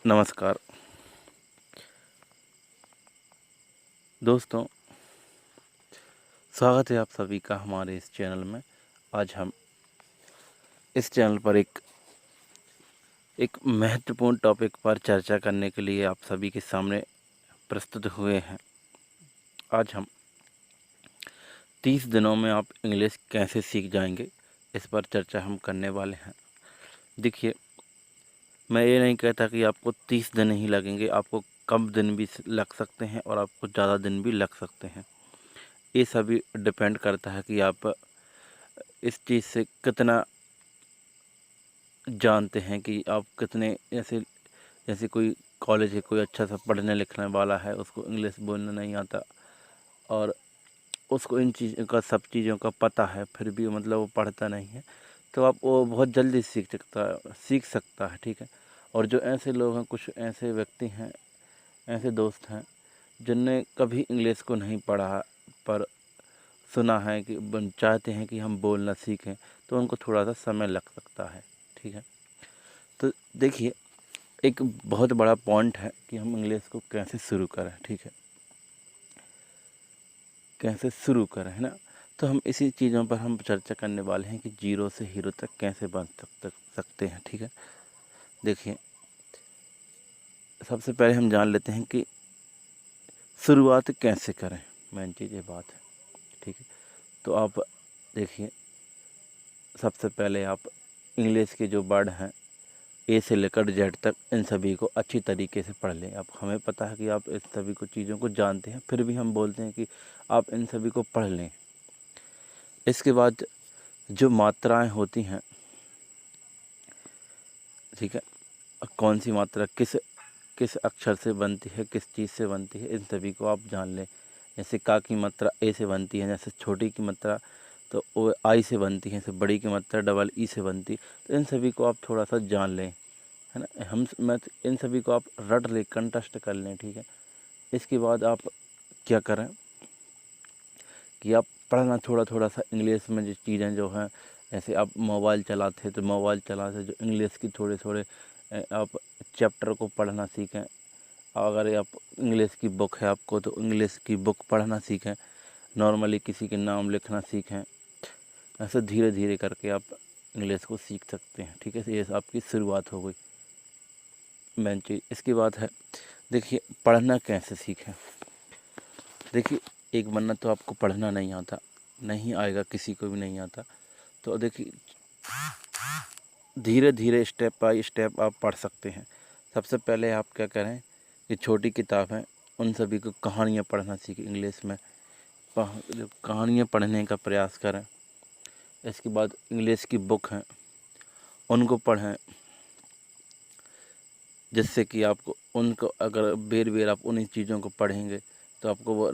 नमस्कार दोस्तों, स्वागत है आप सभी का हमारे इस चैनल में। आज हम इस चैनल पर एक महत्वपूर्ण टॉपिक पर चर्चा करने के लिए आप सभी के सामने प्रस्तुत हुए हैं। आज हम 30 दिनों में आप इंग्लिश कैसे सीख जाएंगे, इस पर चर्चा हम करने वाले हैं। देखिए, मैं ये नहीं कहता कि आपको 30 दिन ही लगेंगे, आपको कम दिन भी लग सकते हैं और आपको ज़्यादा दिन भी लग सकते हैं। ये सभी डिपेंड करता है कि आप इस चीज़ से कितना जानते हैं, कि आप कितने जैसे कोई कॉलेज है, कोई अच्छा सा पढ़ने लिखने वाला है, उसको इंग्लिश बोलना नहीं आता और उसको इन चीज़ों का सब चीज़ों का पता है, फिर भी मतलब वो पढ़ता नहीं है, तो आप वो बहुत जल्दी सीख सकता है। ठीक है। और जो ऐसे लोग हैं, कुछ ऐसे व्यक्ति हैं, ऐसे दोस्त हैं जिनने कभी इंग्लिश को नहीं पढ़ा पर सुना है कि चाहते हैं कि हम बोलना सीखें, तो उनको थोड़ा सा समय लग सकता है। ठीक है। तो देखिए, एक बहुत बड़ा पॉइंट है कि हम इंग्लिश को कैसे शुरू करें। ठीक है, कैसे शुरू करें, है ना। तो हम इसी चीज़ों पर हम चर्चा करने वाले हैं कि जीरो से हीरो तक कैसे बन सकते हैं। ठीक है। देखिए, सबसे पहले हम जान लेते हैं कि शुरुआत कैसे करें। मेन चीज़ ये बात है। ठीक है। तो आप देखिए, सबसे पहले आप इंग्लिश के जो वर्ड हैं, ए से लेकर जेड तक, इन सभी को अच्छी तरीके से पढ़ लें। अब हमें पता है कि आप इस सभी को चीज़ों को जानते हैं, फिर भी हम बोलते हैं कि आप इन सभी को पढ़ लें। इसके बाद जो मात्राएं होती हैं, ठीक है, कौन सी मात्रा किस किस अक्षर से बनती है, किस चीज़ से बनती है, इन सभी को आप जान लें। जैसे का की मात्रा ए से बनती है, जैसे छोटी की मात्रा तो वो आई से बनती है, जैसे बड़ी की मात्रा डबल ई से बनती है। तो इन सभी को आप थोड़ा सा जान लें, है ना। मैं इन सभी को आप रट लें, कंठस्थ कर लें। ठीक है। इसके बाद आप क्या करें कि आप पढ़ना थोड़ा थोड़ा सा इंग्लिश में जो चीज़ें जो हैं, जैसे आप मोबाइल चलाते तो मोबाइल चलाते जो इंग्लिश की थोड़े थोड़े आप चैप्टर को पढ़ना सीखें। अगर आप इंग्लिश की बुक है आपको, तो इंग्लिश की बुक पढ़ना सीखें। नॉर्मली किसी के नाम लिखना सीखें। ऐसे धीरे धीरे करके आप इंग्लिश को सीख सकते हैं। ठीक है। ये आपकी शुरुआत हो गई, मेन चीज़। इसके बाद है, देखिए, पढ़ना कैसे सीखें। देखिए, एक वरना तो आपको पढ़ना नहीं आता, नहीं आएगा, किसी को भी नहीं आता। तो देखिए, धीरे धीरे स्टेप बाय स्टेप आप पढ़ सकते हैं। सबसे पहले आप क्या करें कि छोटी किताब हैं, उन सभी को कहानियाँ पढ़ना सीखें इंग्लिश में। जो कहानियाँ पढ़ने का प्रयास करें। इसके बाद इंग्लिश की बुक हैं, उनको पढ़ें, जिससे कि आपको उनको अगर बेर बेर आप उन्हीं चीज़ों को पढ़ेंगे तो आपको वो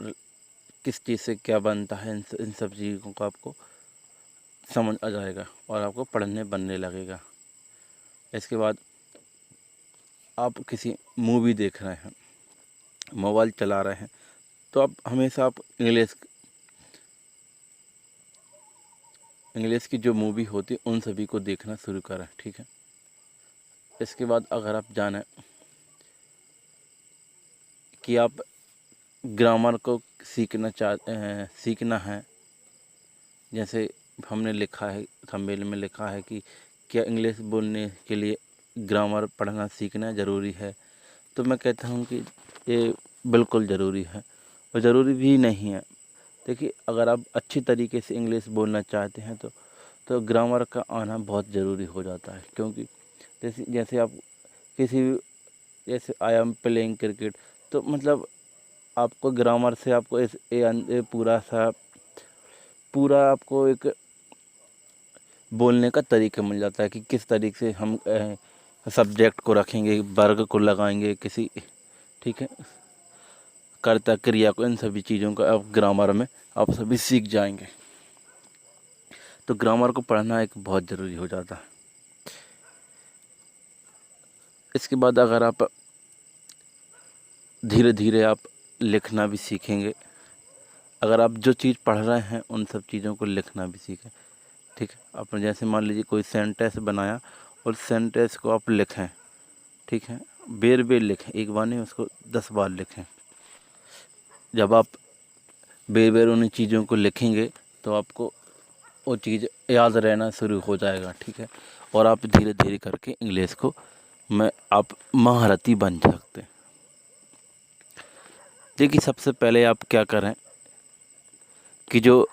किस चीज़ से क्या बनता है, इन सब चीज़ों को आपको समझ आ जाएगा और आपको पढ़ने बनने लगेगा। इसके बाद आप किसी मूवी देख रहे हैं, मोबाइल चला रहे हैं, तो आप हमेशा आप इंग्लिश की जो मूवी होती है उन सभी को देखना शुरू करें। ठीक है। इसके बाद अगर आप जानें कि आप ग्रामर को सीखना है, जैसे हमने लिखा है, थंबनेल में लिखा है कि क्या इंग्लिश बोलने के लिए ग्रामर पढ़ना सीखना ज़रूरी है, तो मैं कहता हूँ कि ये बिल्कुल ज़रूरी है और ज़रूरी भी नहीं है। देखिए, अगर आप अच्छी तरीके से इंग्लिश बोलना चाहते हैं तो ग्रामर का आना बहुत ज़रूरी हो जाता है। क्योंकि जैसे जैसे आप किसी भी, जैसे आई एम प्लेइंग क्रिकेट, तो मतलब आपको ग्रामर से आपको ये पूरा आपको एक बोलने का तरीका मिल जाता है कि किस तरीके से हम सब्जेक्ट को रखेंगे, वर्ग को लगाएंगे किसी, ठीक है, कर्ता क्रिया को, इन सभी चीज़ों का आप ग्रामर में आप सभी सीख जाएंगे। तो ग्रामर को पढ़ना एक बहुत ज़रूरी हो जाता है। इसके बाद अगर आप धीरे धीरे आप लिखना भी सीखेंगे। अगर आप जो चीज़ पढ़ रहे हैं उन सब चीज़ों को लिखना भी सीखें। ठीक है। आपने जैसे मान लीजिए कोई सेंटेंस बनाया और सेंटेंस को आप लिखें। ठीक है। बेर बेर लिखें, एक बार नहीं उसको 10 बार लिखें। जब आप बेर बेर उन चीज़ों को लिखेंगे तो आपको वो चीज़ याद रहना शुरू हो जाएगा, ठीक है। और आप धीरे धीरे करके इंग्लिश को आप महारथी बन सकते हैं। देखिए, सबसे पहले आप क्या करें कि जो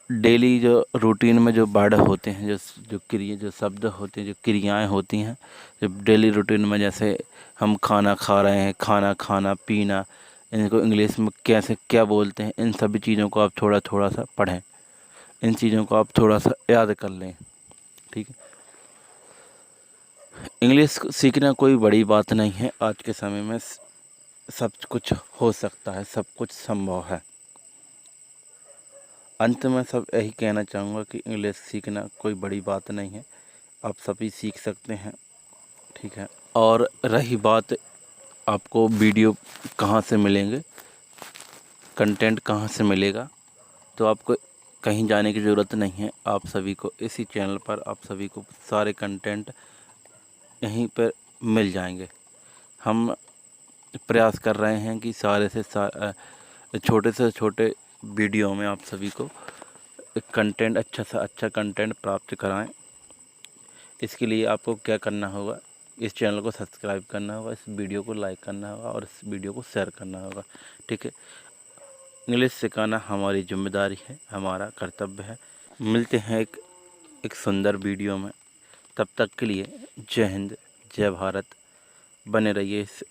डेली जो रूटीन में जो वर्ड होते हैं, जो शब्द होते हैं, जो क्रियाएं होती हैं, जो डेली रूटीन में, जैसे हम खाना खा रहे हैं, खाना खाना पीना, इनको इंग्लिश में कैसे क्या बोलते हैं, इन सभी चीज़ों को आप थोड़ा थोड़ा सा पढ़ें, इन चीज़ों को आप थोड़ा सा याद कर लें, ठीक है। इंग्लिश सीखना कोई बड़ी बात नहीं है। आज के समय में सब कुछ हो सकता है, सब कुछ संभव है। अंत में सब यही कहना चाहूँगा कि इंग्लिश सीखना कोई बड़ी बात नहीं है, आप सभी सीख सकते हैं, ठीक है। और रही बात आपको वीडियो कहाँ से मिलेंगे, कंटेंट कहाँ से मिलेगा, तो आपको कहीं जाने की ज़रूरत नहीं है। आप सभी को इसी चैनल पर आप सभी को सारे कंटेंट यहीं पर मिल जाएंगे। हम प्रयास कर रहे हैं कि छोटे से छोटे वीडियो में आप सभी को कंटेंट, अच्छा से अच्छा कंटेंट प्राप्त कराएं। इसके लिए आपको क्या करना होगा, इस चैनल को सब्सक्राइब करना होगा, इस वीडियो को लाइक करना होगा और इस वीडियो को शेयर करना होगा, ठीक है। इंग्लिश सिखाना हमारी जिम्मेदारी है, हमारा कर्तव्य है। मिलते हैं एक सुंदर वीडियो में। तब तक के लिए जय हिंद, जय भारत। बने रहिए इस